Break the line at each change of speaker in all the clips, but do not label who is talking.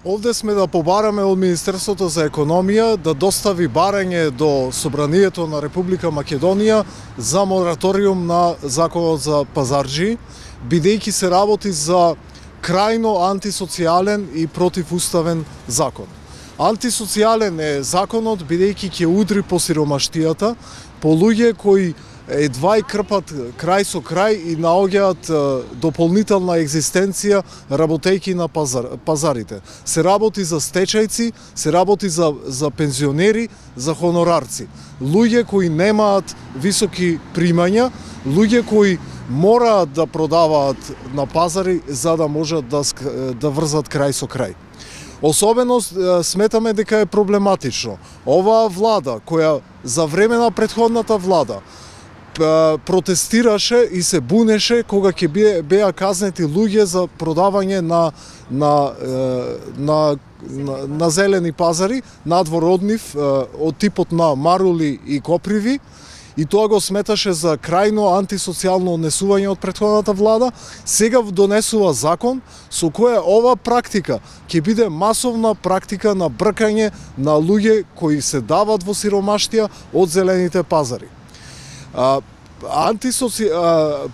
Овде сме да побараме од Министерството за економија да достави барање до Собранието на Република Македонија за мораториум на Законот за пазарџи, бидејќи се работи за крајно антисоцијален и противуставен закон. Антисоцијален е законот бидејќи ќе удри по сиромаштијата, по луѓе кои едва и крпат крај со крај и наоѓаат дополнителна екзистенција работејќи на пазарите. Се работи за стечајци, се работи за пензионери, за хонорарци. Луѓе кои немаат високи примања, луѓе кои мораат да продаваат на пазари за да можат да врзат крај со крај. Особено сметаме дека е проблематично. Оваа влада, која за време на претходната влада протестираше и се бунеше кога ќе беа казнети луѓе за продавање на зелени пазари, надвор од нив, од типот на марули и коприви, и тоа го сметаше за крајно антисоцијално однесување од претходната влада. Сега донесува закон со која ова практика ќе биде масовна практика на бркање на луѓе кои се дават во сиромаштија од зелените пазари.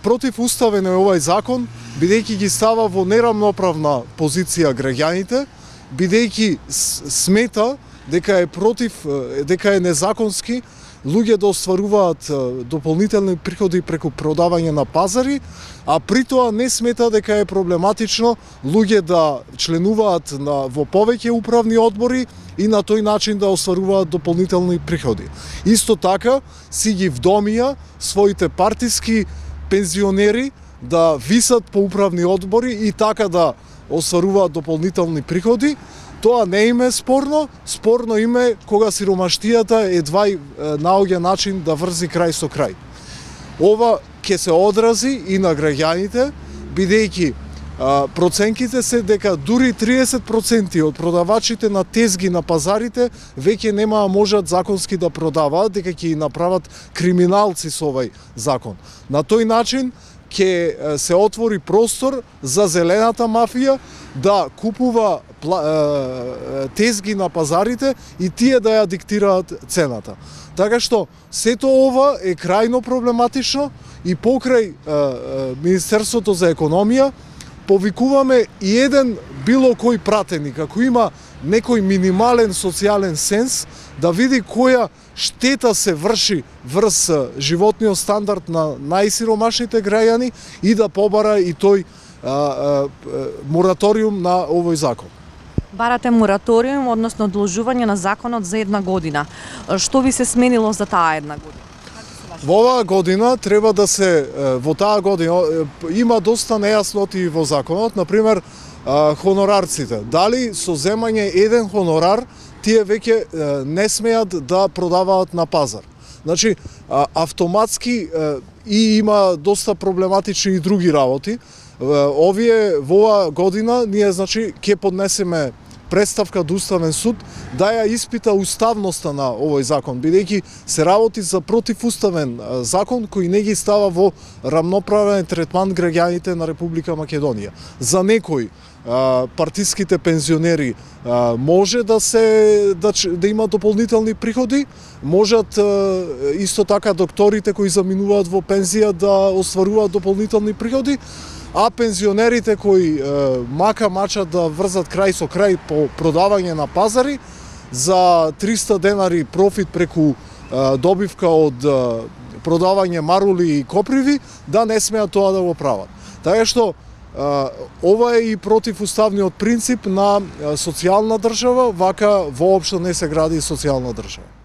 Противуставен е овај закон, бидејќи ги става во нерамноправна позиција граѓаните, бидејќи смета дека е незаконски луѓе да остваруваат дополнителни приходи преку продавање на пазари, а при тоа не смета дека е проблематично луѓе да членуваат во повеќе управни одбори и на тој начин да остваруваат дополнителни приходи. Исто така си ги вдомија своите партиски пензионери да висат по управни одбори и така да остваруваат дополнителни приходи. Тоа не им е спорно, спорно им е кога сиромаштијата едва наоѓа начин да врзи крај со крај. Ова ќе се одрази и на граѓаните, бидејќи проценките се дека дури 30% од продавачите на тезги на пазарите веќе нема можат законски да продаваат, дека ќе направат криминалци со овај закон. На тој начин ќе се отвори простор за зелената мафија да купува тезги на пазарите и тие да ја диктираат цената. Така што сето ова е крајно проблематично и покрај Министерството за економија повикуваме и еден било кој пратеник, ако има некој минимален социјален сенс, да види која штета се врши врз животниот стандард на најсиромашните граѓани и да побара и тој мораториум на овој закон.
Барате мораториум, односно одложување на законот за 1 година. Што би се сменило за таа 1 година?
Во оваа година треба да се, во таа година има доста нејасноти во законот, например хонорарците. Дали со земање еден хонорар тие веќе не смеат да продаваат на пазар. Значи, автоматски и има доста проблематични и други работи. Овие во оваа година ние значи ќе поднесеме представка до Уставен суд да ја испита уставноста на овој закон, бидејќи се работи за противуставен закон кој не ги става во рамноправен третман граѓаните на Република Македонија. За некои партиските пензионери може да има дополнителни приходи, можат исто така докторите кои заминуваат во пензија да остваруваат дополнителни приходи, а пензионерите кои мачат да врзат крај со крај по продавање на пазари за 300 денари профит преку добивка од продавање марули и коприви, да не смеат тоа да го прават. Така што ова е и противуставниот принцип на социјална држава, вака воопшто не се гради социјална држава.